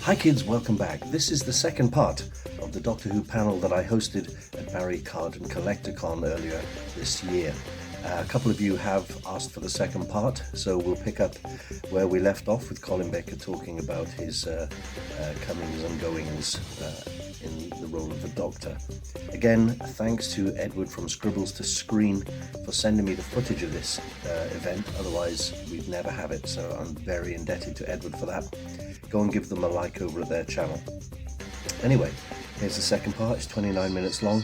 Hi kids, welcome back. This is the second part of the Doctor Who panel that I hosted at Barry Card and Collecticon earlier this year. A couple of you have asked for the second part, so we'll pick up where we left off with Colin Baker talking about his comings and goings in the role of the Doctor. Again, thanks to Edward from Scribbles to Screen for sending me the footage of this event, otherwise we'd never have it, so I'm very indebted to Edward for that. Go and give them a like over at their channel. Anyway, here's the second part, it's 29 minutes long.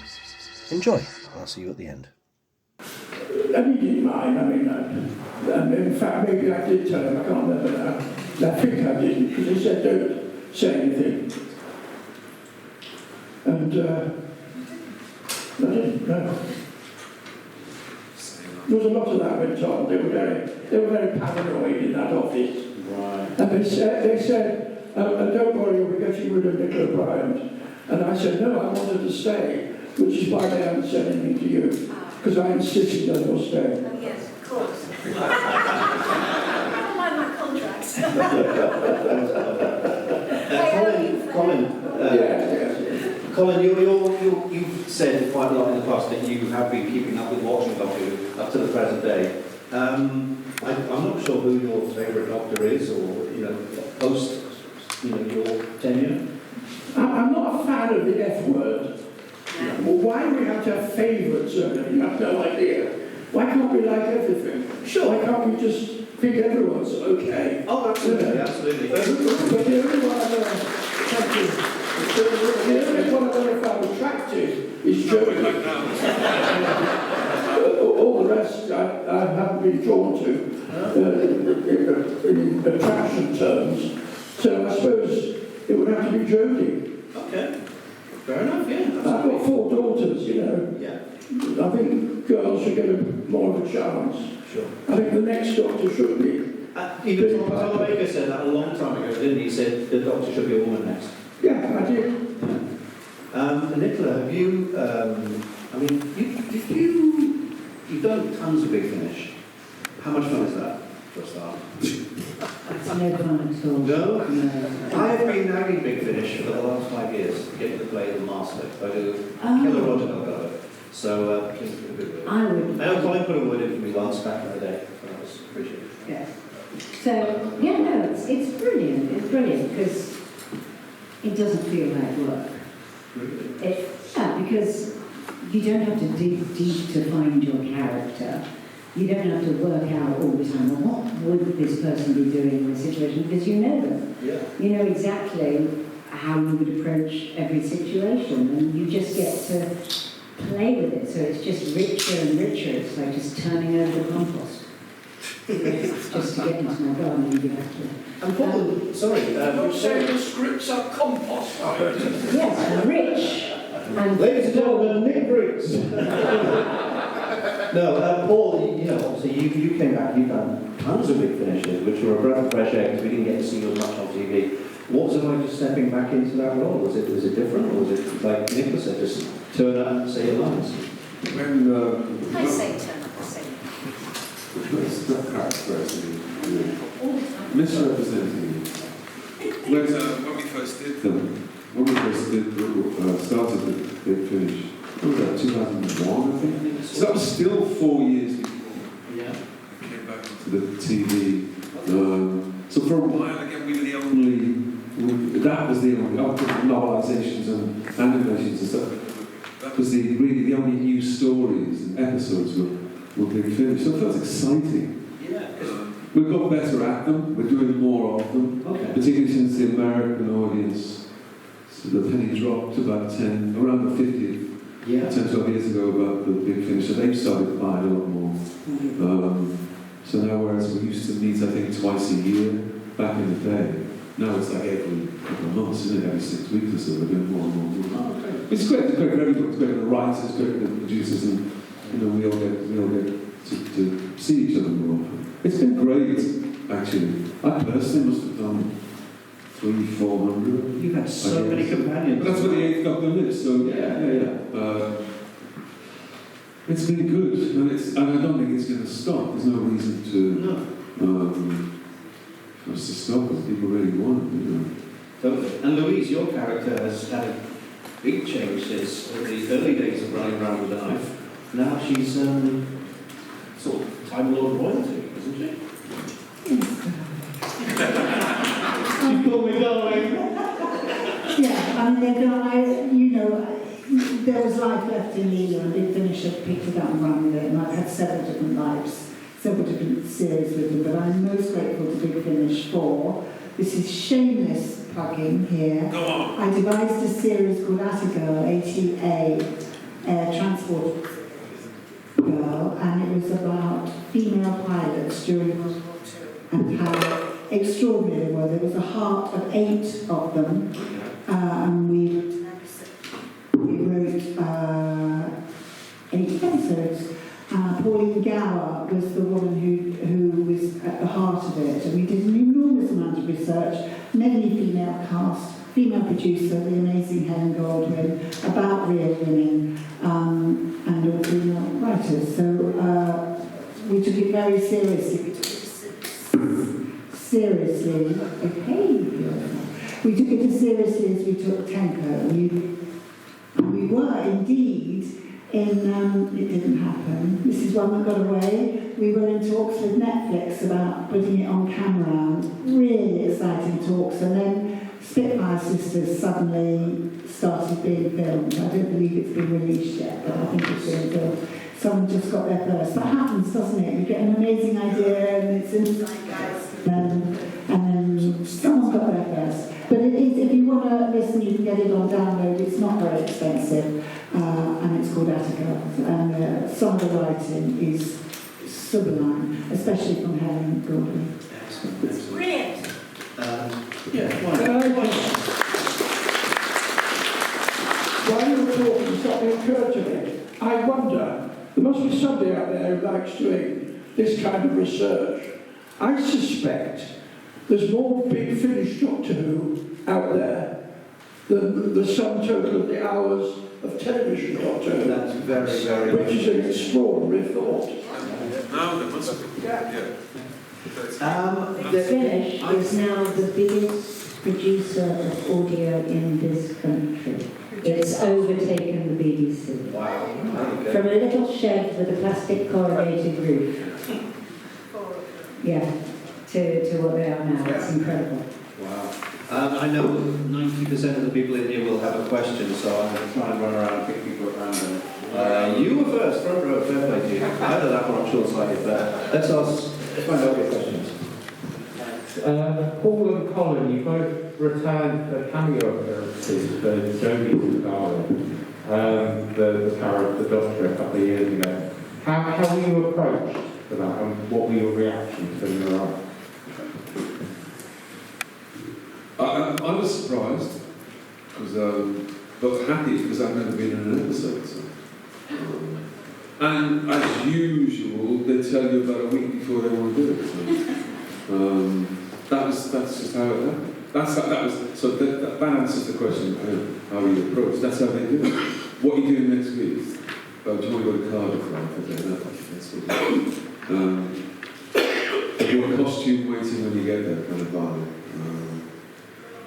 Enjoy, I'll see you at the end. I didn't mind, in fact maybe I did tell him, I can't remember now. I think I didn't, because he said don't say anything. And I didn't know. There was a lot of that went on. They were very paranoid in that office. Right. And they said don't worry, we're getting rid of Nicola Bryant. And I said, no, I wanted to stay, which is why they haven't said anything to you. Because I insisted on your staying. Oh yes, of course. I don't mind my contracts. Colin, you've said quite a lot in the past that you have been keeping up with watching Doctor Who up to the present day. I'm not sure who your favourite Doctor is, or post your tenure. I'm not a fan of the F word. Well, why do we have to have favourites? You have no idea. Why can't we like everything? Sure. Why can't we just think everyone's okay? Oh, absolutely, absolutely. But the only one I've ever found attractive is Joey. All the rest I haven't been drawn to in attraction terms. So I suppose it would have to be Jodie. Okay. Fair enough, yeah. I've got 4 daughters, Yeah. I think girls should get more of a chance. Sure. I think the next Doctor should be. Even Colin Baker said that a long time ago, didn't he? He said the Doctor should be a woman next. Yeah, I did. Yeah. Nicola, have you, you've done tons of Big Finish. How much fun is that, for a start? It's no fun at all. No? No. I have been nagging Big Finish for the last 5 years, getting to play the Master. I do Killer Roger Delgado. So, please put a good word. I would. I know Colin put a word in for me once back in the day. I was appreciated. Yes. So, yeah, no, it's brilliant. It's brilliant because it doesn't feel like work. Really? Yeah, because you don't have to dig deep to find your character. You don't have to work out all the time, well, what would this person be doing in this situation, because you know them. Yeah. You know exactly how you would approach every situation, and you just get to play with it, so it's just richer and richer. It's like just turning over the compost. Just to get into my garden and give back to it. And Paul, sorry. Don't say the scripts are compost. Yes, rich. And ladies and gentlemen, Nick Briggs. No, Paul, obviously you came back, you've done tons of Big Finishes, which were a breath of fresh air because we didn't get to see you as much on TV. What was it like just stepping back into that role? Was it different, or was it like Nicola said, just turn up and say your lines? I say turn up and say It's not characterising, all the time. misrepresenting. When we first did Started the Big Finish, what was that, 2001, I think? So that was still 4 years before Yeah. I came back to the TV. So for a while, again, we were the only. that was the only, after novelisations and animations and stuff, that was really the only new stories and episodes were Big Finish. So it felt exciting. Yeah. We've got better at them, we're doing more of them, Okay. particularly since the American audience, so the penny dropped about around the 50th, Yeah. 10, 12 years ago about the Big Finish, so they've started buying a lot more. So now, whereas we used to meet, I think, twice a year back in the day, now it's like every couple of months, isn't it? Every 6 weeks or so, we're doing more and more. Oh, okay. It's great for everybody, it's great for the writers, it's great for the producers, and we all get to see each other more often. It's been great, actually. I personally must have done 300-400. You've had so many companions. But that's where the 8th Doctor lives, so yeah. It's been good, and I don't think it's going to stop. There's no reason to for us to stop if people really want it. Totally. And Louise, your character has had a big change since the early days of running around with a knife. Now she's sort of Time Lord royalty, isn't she? She called me darling. Yeah, I mean, there was life left in me, and Big Finish had picked it up and run with it, and I've had several different lives, several different series with them, but I'm most grateful to Big Finish for. This is shameless plugging here. Go on. I devised a series called Attica, ATA, Air Transport Girl, and it was about female pilots during World War II and how extraordinary they were. There was a heart of 8 of them, and we wrote 8 episodes. Pauline Gower was the woman who was at the heart of it, and we did an enormous amount of research, mainly female cast, female producer, the amazing Helen Goldwyn, about real women, and all female writers. So we took it very seriously. We took it as seriously as we took Tenko. We were indeed in, it didn't happen. This is one that got away. We were in talks with Netflix about putting it on camera, really exciting talks, and then Spitfire Sisters suddenly started being filmed. I don't believe it's been released yet, but I think it's being filmed. Someone just got there first. That happens, doesn't it? You get an amazing idea and it's in the zeitgeist, and then someone got there first. But it is, if you want to listen, you can get it on download. It's not very expensive, and it's called Attica. And some of the writing is sublime, especially from Helen Goldwyn. Brilliant. While you were talking, something occurred to me. I wonder, there must be somebody out there who likes doing this kind of research. I suspect there's more Big Finish Doctor Who out there than the sum total of the hours of television Doctor Who. That's very, very which is an extraordinary thought. No, there must be. Yeah. Big Finish is now the biggest producer of audio in this country. It's overtaken the BBC. Wow. Okay. From a little shed with a plastic corrugated roof. Yeah, to what they are now. It's incredible. Wow. I know 90% of the people in here will have a question, so I'm going to try and run around and pick people at random. You were first, front row, fair play to you. Either that or I'm short-sighted, but let's find out your questions. Paul and Colin, you both returned for cameo appearances for Jodie Scarlett, the character, the Doctor, a couple of years ago. How were you approached for that, and what were your reactions when you were on? I was surprised, but happy because I've never been in an episode. So. And as usual, they tell you about a week before they want to do it. So. That's just how it happened. That answers the question, how you approach. That's how they do it. What are you doing next week? Do you want to go to Cardiff for a day? That's what your costume waiting when you get there kind of vibe.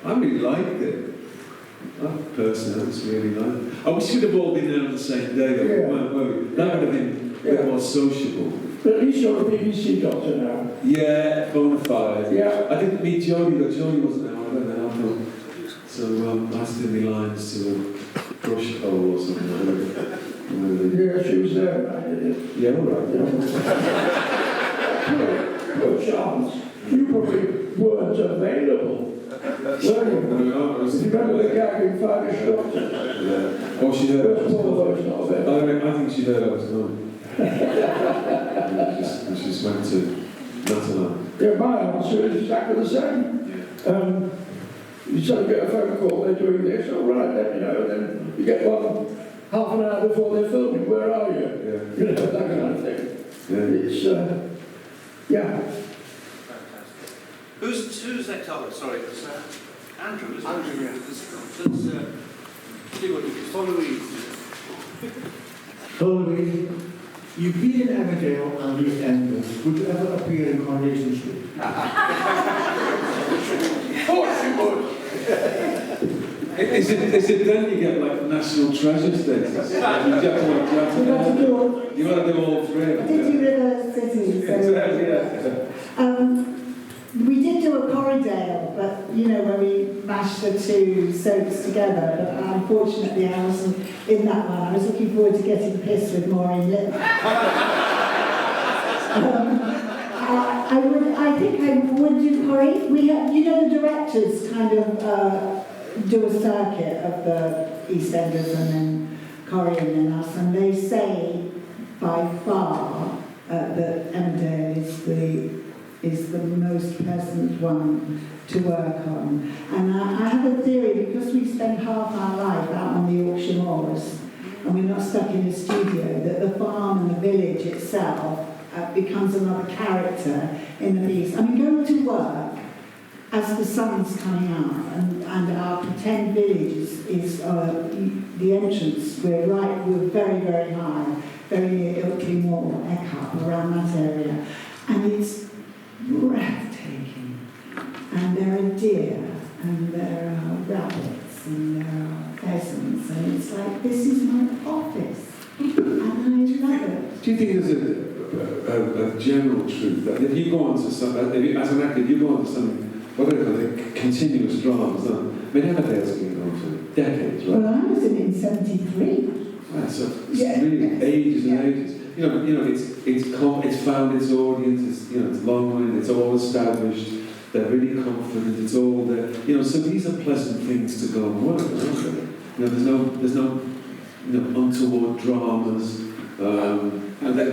I really liked it. Personally, I was really liked it. I wish we'd have all been there on the same day, though. Yeah. That would have been a bit more sociable. But at least you're a BBC doctor now. Yeah, bona fide. Yeah. I didn't meet Jodie, though. Jodie wasn't there either then. So I had to do my lines to a brush hole or something. Yeah, she was there. I did it. Yeah, all right. Poor chance. You probably weren't available. Were you? Remember the gag in Finest Doctor? Yeah. Oh, she heard. First of all, I was not available. I think she heard I was gone. She just went to Natalie. Yeah, my answer is exactly the same. You suddenly get a phone call, they're doing this, all right, let me know, and then you get one half an hour before they're filming, where are you? Yeah. You know, that kind of thing. Yeah. It's, yeah. Who's next? Oh, sorry, it's Andrew, isn't it? Andrew, yeah. Let's see what you can follow. Louise, you've been in Emmerdale and EastEnders. Would you ever appear in Coronation Street? Of course you would. Is it then you get like national treasure status? You got to do all three of I did them. do River City. So, Exactly. we did do a Corriedale, but you know, when we mashed the two soaps together, but unfortunately I wasn't in that one. I was looking forward to getting pissed with Maureen Lip. I think I would do Corrie. We have, you know, the directors kind of do a circuit of the EastEnders and then Corrie and then us, and they say by far that Emmerdale is the most pleasant one to work on. And I have a theory, because we spend half our life out on the Yorkshire moors and we're not stuck in a studio, that the farm and the village itself becomes another character in the piece. I mean, going to work as the sun's coming out and our pretend village is the entrance. We're very, very high, very near Ilkley Moor, Eckhart, around that area. And it's breathtaking. And there are deer, and there are rabbits, and there are pheasants, and it's like, this is my office. And I love it. Do you think there's a general truth that if you go on to some, as an actor, if you go on to some, what do they call it, continuous dramas, I mean, Emmerdale's been on for decades, right? Well, I was in 73. Right, so it's really ages and ages. You know, it's found its audience. It's long running. It's all established. They're really confident. It's all there. So these are pleasant things to go and work, aren't they? There's no untoward dramas. And that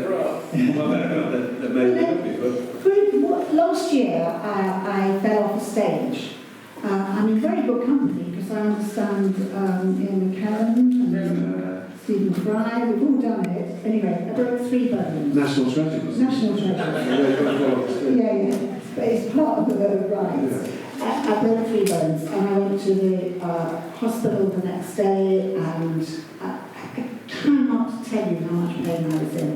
maybe but last year, I fell off a stage. I'm in very good company because I understand Ian McGann and Stephen Fry, we've all done it. Anyway, I broke 3 bones. National treasures. National treasures. Yeah. But it's part of the rights. I broke 3 bones and I went to the hospital the next day, and I cannot tell you how much pain I was in.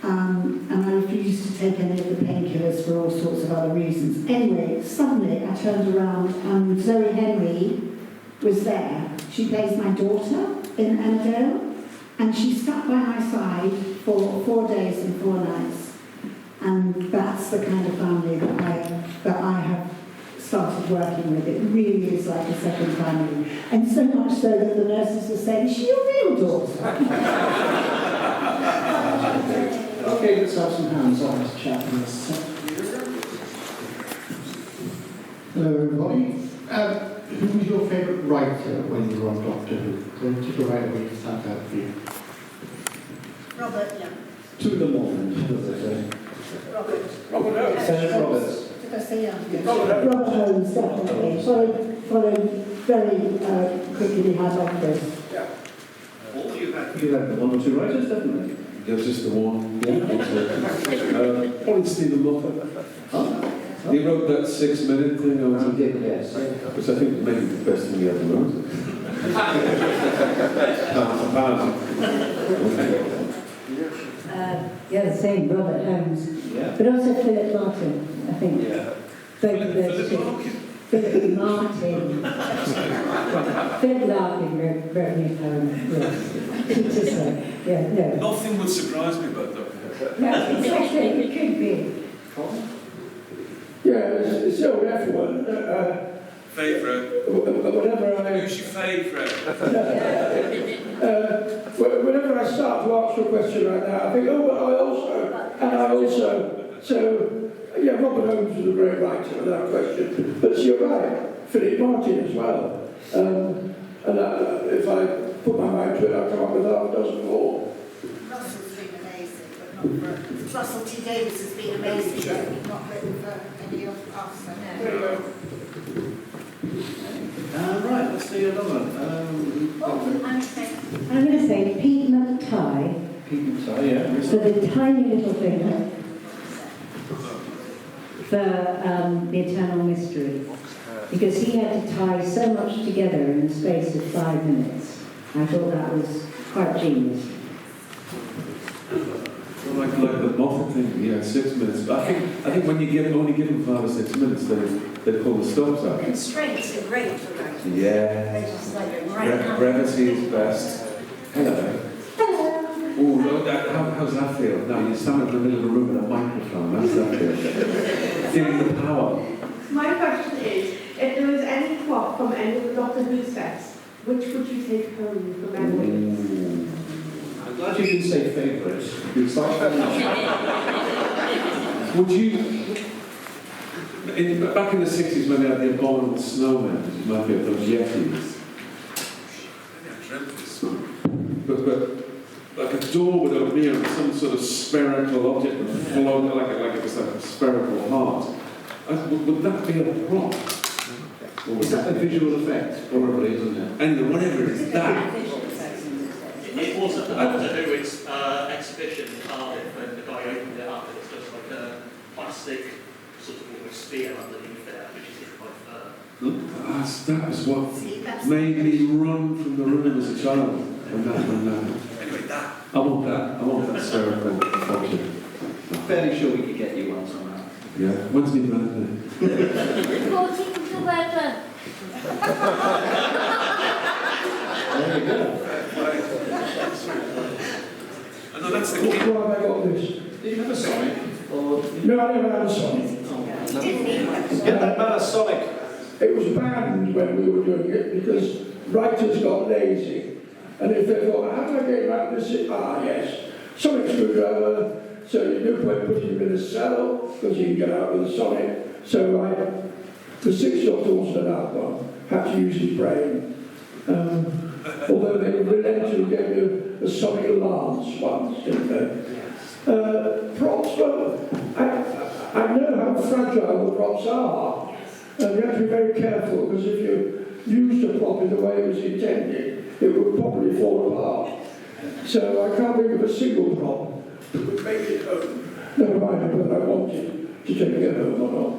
And I refused to take any of the painkillers for all sorts of other reasons. Anyway, suddenly I turned around and Zoe Henry was there. She plays my daughter in Emmerdale, and she stuck by my side for 4 days and 4 nights. And that's the kind of family that I have started working with. It really is like a second family. And so much so that the nurses were saying, is she your real daughter? Okay, let's have some hands on this chat in a second. Hello, everybody. Who was your favourite writer when you were on Doctor Who? Who took a writer when you stand out for you? Robert, yeah. To the moment, as I say. Robert. Senator Roberts. Did I say yeah? Robert Holmes, definitely. Followed very quickly behind office. All you've had. You had 1 or 2 writers, definitely. There's just the one. Probably Stephen Moffat. He wrote that 6-minute thing. He did, yes. Which I think was maybe the best thing he ever wrote. Yeah, the same, Robert Holmes. Yeah. But also Philip Martin, I think. Yeah. Both of those two. Philip Martin. Philip Larkin wrote me a poem. Yes. Yeah, no. Nothing would surprise me about that. No, exactly, it could be. Yeah, it's so everyone. Favourite? Whenever I... Who's your favourite? Whenever I start to answer a question right now, I think, oh, but I also. So, yeah, Robert Holmes was a great writer without question. But you're right, Philip Martin as well. And if I put my mind to it, I'll come up with half a dozen more. Russell's been amazing, but not for... Russell T. Davies has been amazing, but not written for any of us. There you go. Right, let's see another one. I'm going to say Pete McTighe People say, yeah. for the tiny little thing for the Eternal Mystery, because he had to tie so much together in the space of 5 minutes. I thought that was quite genius. Well, like the Moffat thing, yeah, 6 minutes. I think when you only give them 5 or 6 minutes, they pull the stops out. Constraints are great for writing. Yeah. They're just like right Brevity is best. Hello. Oh, how's that feel? Now you stand in the middle of a room with a microphone. How's that feel? Feeling the power. My question is, if there was any prop from any of the Doctor Who sets, which would you take home for memory? I'm glad you didn't say favourites. It's like Would you, back in the 60s when they had the abominable snowmen, you might have those Yetis. I dreamt this. But like a door would open here and some sort of spherical object would float, like it was like a spherical heart. Would that be a prop? Or was that a visual effect? Probably, isn't it? Anyway, whatever it is, that. It was at the Doctor Who exhibition in Cardiff, when the guy opened it up, it was just like a plastic sort of almost sphere underneath there, which is quite firm. That was what made me run from the room as a child. Anyway, that. I want that spherical function. I'm fairly sure we could get you one somehow. Yeah, when's my birthday? 14th of November. There you go. No, that's the Why key. have I got this? Did you have a Sonic? Or No, I never had a Sonic. get that man a Sonic. It was banned when we were doing it because writers got lazy. And if they thought, how do I get around this? Yes, Sonic screwdriver. So you do putting him in a cell because you can get out with a Sonic. So the 6th Doctor wasn't allowed one. Had to use his brain. Although they relented and gave you a Sonic lance once, didn't they? Props, well, I know how fragile the props are. And you have to be very careful because if you used a prop in the way it was intended, it would probably fall apart. So I can't think of a single prop that would make it home. Never mind whether I wanted to take it home or not.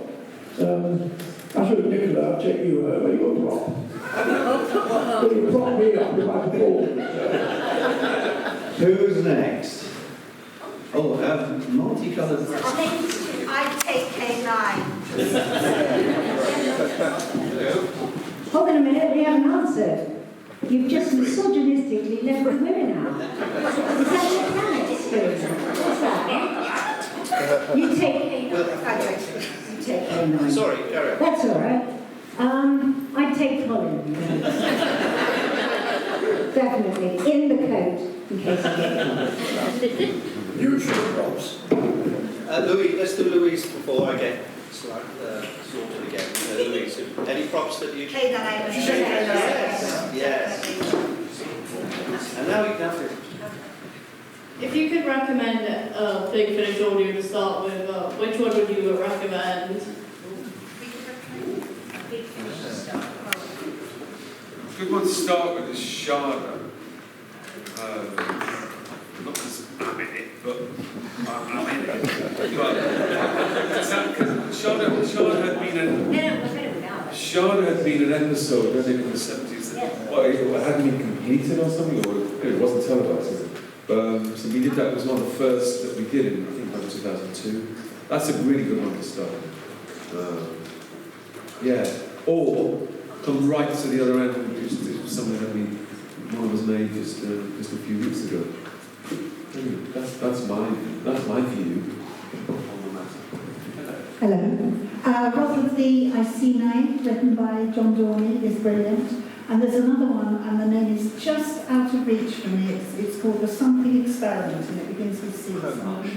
I should have Nicola, I'll take you home. Are you a prop? But you prop me up with my ball. Who's next? Oh, multicoloured. I'd take K9. Hold on a minute, we haven't answered. You've just misogynistically left the women out. Is that your planet experience? What's that? You take K9. Sorry, carry on. That's all right. I'd take Colin. Definitely. In the coat, in case I get covered. Usual props. Louise, let's do Louise before I get sorted again. Louise, any props that you... K9. Yes. And now you can have to... If you could recommend a Big Finish audio to start with, which one would you recommend? A good one to start with is Sharda. Not because I'm in it, but I'm in it. Sharda had been an episode, I think, in the 70s that it hadn't been completed or something, or it wasn't televised. So we did that. It was one of the first that we did in, I think, about 2002. That's a really good one to start. Yeah. Or come right to the other end and do something that one was made just a few weeks ago. That's my view on the matter. Hello. Rob of the IC9, written by John Dorney, is brilliant. And there's another one, and the name is just out of reach for me. It's called The Something Experiment, and it begins with C. Comash.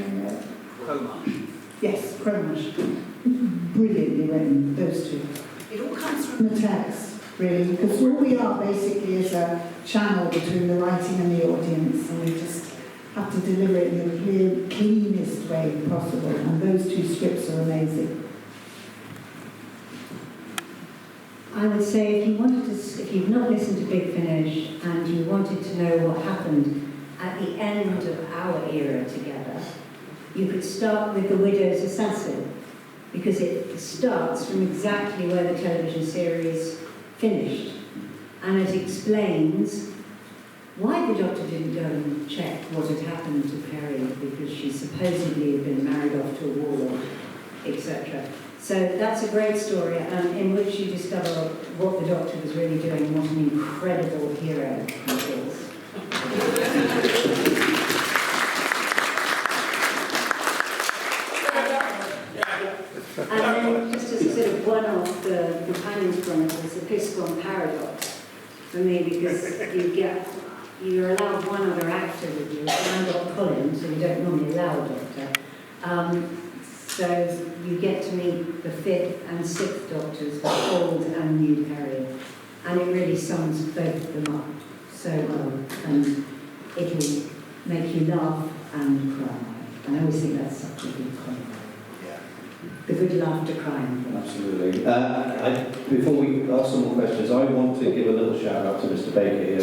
Yes, Cromash. Brilliantly written, those two. It all comes from The text, really, because all we are basically is a channel between the writing and the audience, and we just have to deliver it in the cleanest way possible, and those two scripts are amazing. I would say if you've not listened to Big Finish and you wanted to know what happened at the end of our era together, you could start with The Widow's Assassin, because it starts from exactly where the television series finished, and it explains why the doctor didn't go and check what had happened to Perry, because she supposedly had been married off to a warlord, etc. So that's a great story, in which you discover what the doctor was really doing, and what an incredible hero he is. And then, just as a sort of one-off, the Companion's Chronicles, the Piscon Paradox, for me, because you're allowed one other actor with you, and I've got Colin, so you don't normally allow a doctor. So you get to meet the 5th and 6th Doctors, the old and new period, and it really sums both of them up so well, and it'll make you laugh and cry, and I always think that's such a good comment. The good laughter crying. Absolutely. Before we ask some more questions, I want to give a little shout out to Mr. Baker here.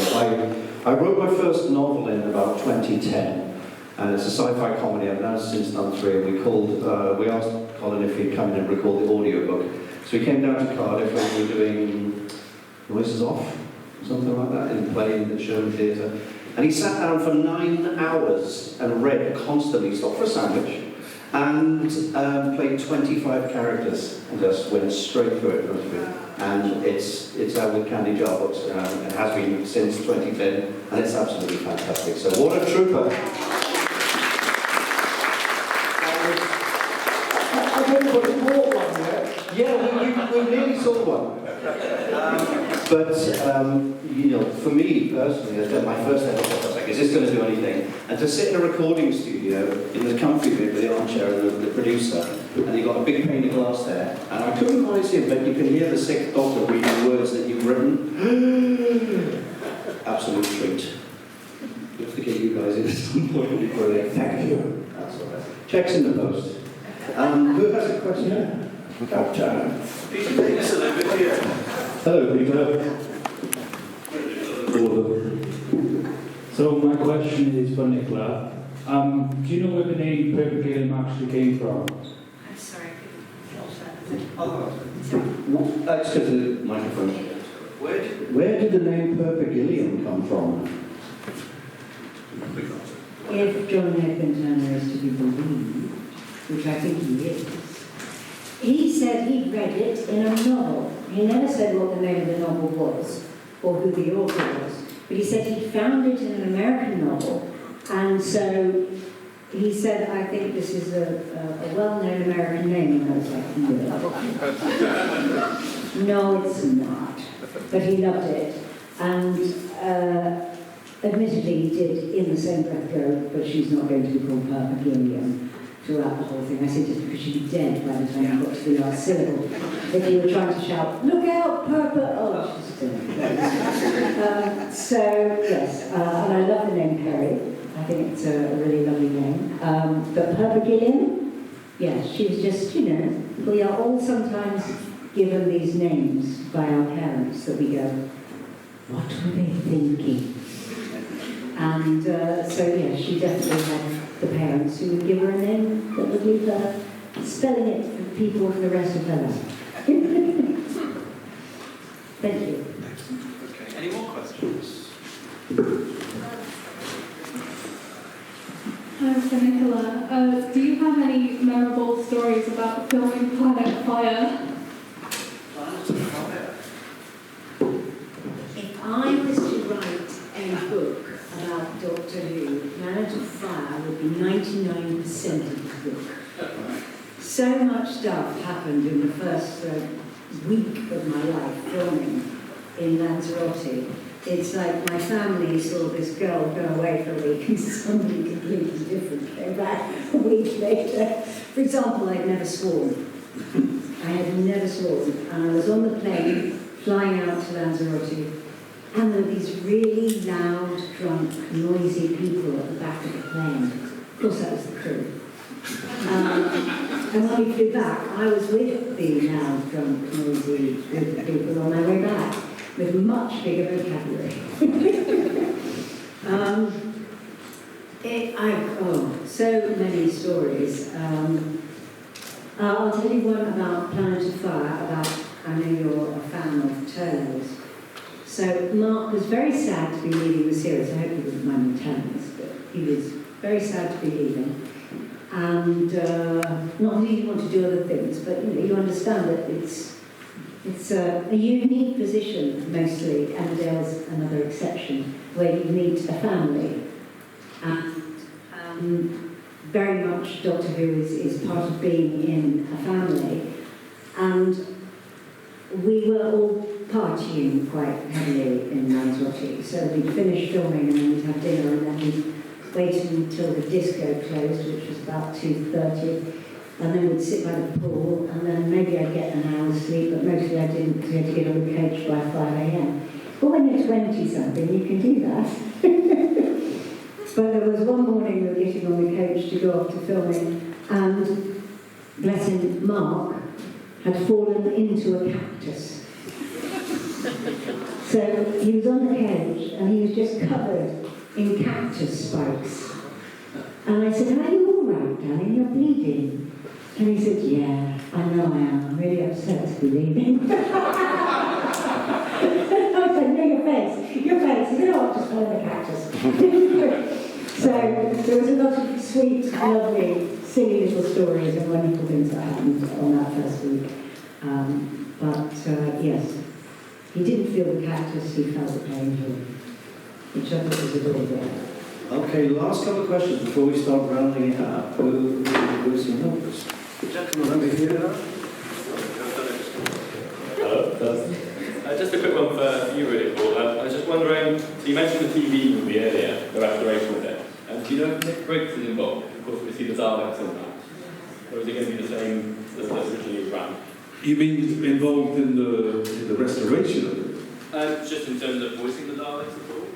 I wrote my first novel in about 2010, and it's a sci-fi comedy. I've now since done 3, and we asked Colin if he'd come in and record the audiobook. So he came down to Cardiff, and we were doing Noises Off, something like that, in playing the show theatre. And he sat down for 9 hours and read constantly, stopped for a sandwich, and played 25 characters and just went straight through it. And it's out with Candy Jar Books, it has been since 2010, and it's absolutely fantastic. So what a trooper! Yeah, we nearly saw one. But you know, for me personally, my first ever thought, I was like, is this going to do anything? And to sit in a recording studio in the comfy bit with the armchair and the producer, and you've got a big pane of glass there, and I couldn't quite see it, but you can hear the 6th Doctor reading words that you've written. Absolute treat. We have to get you guys in at some point. It'll be brilliant. Thank you. That's all right. Checks in the post. Who has a question? Peter Davidson over here. Hello, Peter. So my question is for Nicola. Do you know where the name Purple Gilliam actually came from? I'm sorry, I couldn't Let's go to the microphone. Where did the name Perpigillium come from? If John Edmund Turner is to be believed, which I think he is, he said he read it in a novel. He never said what the name of the novel was, or who the author was, but he said he found it in an American novel, and so he said, I think this is a well-known American name, and I was like, no, it's not. But he loved it, and admittedly he did in the same breath go, but she's not going to be called Perpigillium throughout the whole thing. I said just because she'd be dead by the time you got to the last syllable. If you were trying to shout, look out, oh, she's dead. So, yes, and I love the name Perry. I think it's a really lovely name. But Perpigillium, yes, she was just, you know, we are all sometimes given these names by our parents that we go, what were they thinking? And so, yeah, she definitely had the parents who would give her a name that would leave her spelling it for people for the rest of her life. Thank you. Okay, any more questions? So Nicola, do you have any memorable stories about filming Planet Fire? If I was to write a book about Doctor Who, Planet of Fire would be 99% of the book. So much stuff happened in the first week of my life filming in Lanzarote. It's like my family saw this girl go away for a week and somebody completely different came back a week later. For example, I'd never sworn. I had never sworn. And I was on the plane flying out to Lanzarote, and there were these really loud, drunk, noisy people at the back of the plane. Of course, that was the crew. And when we flew back, I was with the loud, drunk, noisy people on my way back, with much bigger vocabulary. So many stories. I'll tell you one about Planet of Fire, about, I know you're a fan of Turner's. So Mark was very sad to be leaving the series. I hope you wouldn't mind me telling this, but he was very sad to be leaving. And not that he didn't want to do other things, but you understand that it's a unique position, mostly. Emmerdale's another exception, where you meet a family. And very much Doctor Who is part of being in a family. And we were all partying quite heavily in Lanzarote. So we'd finish filming and then we'd have dinner and then we'd wait until the disco closed, which was about 2:30. And then we'd sit by the pool, and then maybe I'd get an hour's sleep, but mostly I didn't, because I had to get on the coach by 5 a.m. But when you're 20-something, you can do that. But there was one morning we were getting on the coach to go off to filming, and bless him, Mark had fallen into a cactus. So he was on the coach, and he was just covered in cactus spikes. And I said, "Are you all right, darling? You're bleeding." And he said, "Yeah, I know I am. I'm really upset to be leaving." I said, "No, your face. He said, "Oh, I'll just follow the cactus." So there was a lot of sweet, lovely, silly little stories and wonderful things that happened on that first week. Yes, he didn't feel the cactus, he felt the pain too, which I thought was a little bit. Okay, last couple of questions before we start rounding it up. Who's the numbers? The gentleman over here now. Hello. Just a quick one for you, really, Paul. I was just wondering, so you mentioned the TV movie earlier, the restoration of it. Do you know if Nick Briggs is involved? Of course, we see the Daleks in that. Or is it going to be the same as originally ran? You mean involved in the restoration of it? Just in terms of voicing the Daleks at all?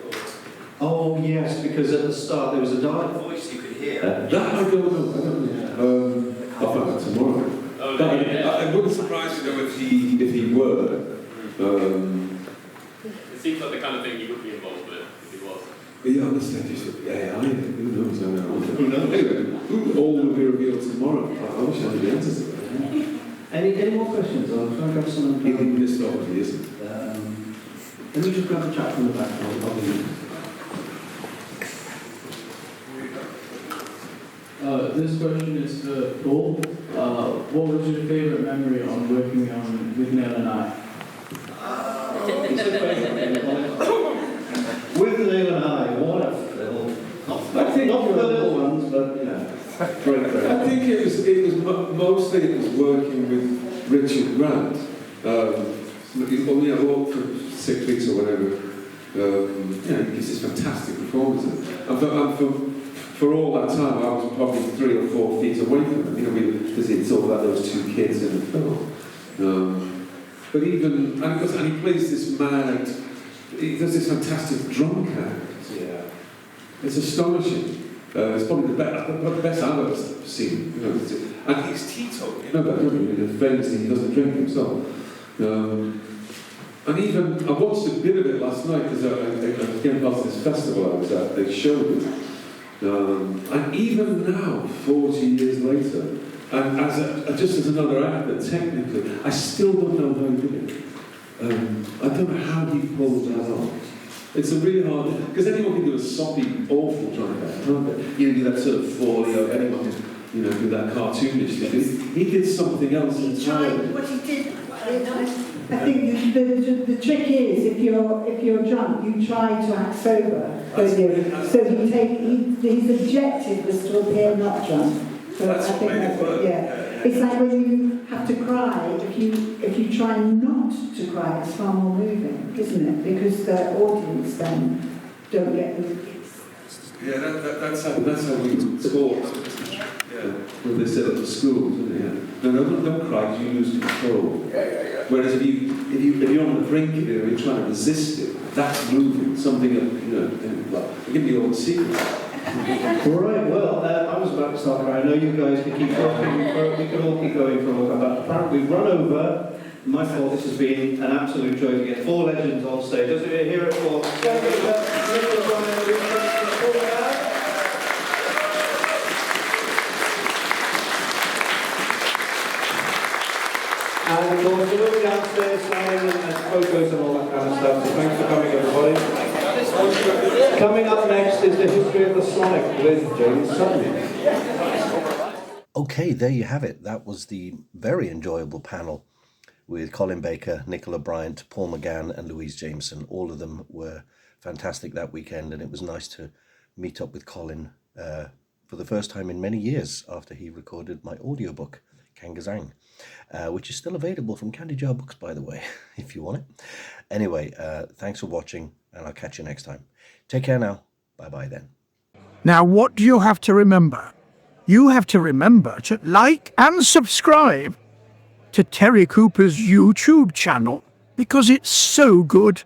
Or? Oh, yes, because at the start there was a Dalek voice you could hear. That I don't know. I'll find out tomorrow. Oh, But yeah. it wouldn't surprise me though if he were. It seems like the kind of thing you would be involved with if he was. Yeah, I understand. Who knows? Who knows? Anyway, all will be revealed tomorrow. I wish I knew the answers to that. Any more questions? I'm trying to grab someone. He missed off, he isn't. Let me just grab a chat from the back. I'll be. This question is for Paul. What was your favourite memory on working on with Neil and I? With Neil and I, what a film. Not for the little ones, but you know. Great. I think it was mostly working with Richard Grant. Well, for 6 weeks or whatever. He gives this fantastic performance. And for all that time, I was probably 3 or 4 feet away from him. Because it's all about those 2 kids in the film. But even, and he plays this mad, he does this fantastic drum act. Yeah. It's astonishing. It's probably the best I've ever seen. And he's teetotal. You know that, don't you? Famously, he doesn't drink himself. And even, I watched a bit of it last night because I came past this festival I was at, they showed it. And even now, 40 years later, and just as another actor, technically, I still don't know how he did it. I don't know how he pulled that off. It's a really hard, because anyone can do a soppy, awful drum act, can't they? Do that sort of folio, anyone can, do that cartoonish thing. He did something else entirely. What he did, I think the trick is if you're drunk, you try to act sober. So his objective was to appear not drunk. So That's I think that's it. Yeah. It's like when you have to cry. If you try not to cry, it's far more moving, isn't it? Because the audience then don't get the. Yeah, that's how we taught. Yeah, when they set up the schools, isn't it? No, don't cry, you lose control. Whereas if you're on the brink of it, or you're trying to resist it, that's moving. Something it can be all the secret. Right, well, I was about to start crying. I know you guys can keep talking, we could all keep going for a while, but apparently we've run over. My fault, this has been an absolute joy to get 4 legends on stage. Let's hear it for Nicola Bryant. And of course, we'll be downstairs signing and photos and all that kind of stuff, so thanks for coming. the history of the Sonic with James Sutton. Okay, there you have it. That was the very enjoyable panel with Colin Baker, Nicola Bryant, Paul McGann and Louise Jameson. All of them were fantastic that weekend, and it was nice to meet up with Colin for the first time in many years after he recorded my audiobook, Kangazang, which is still available from Candy Jar Books, by the way, if you want it. Anyway, thanks for watching, and I'll catch you next time. Take care now. Bye-bye then. Now, what do you have to remember? You have to remember to like and subscribe to Terry Cooper's YouTube channel because it's so good.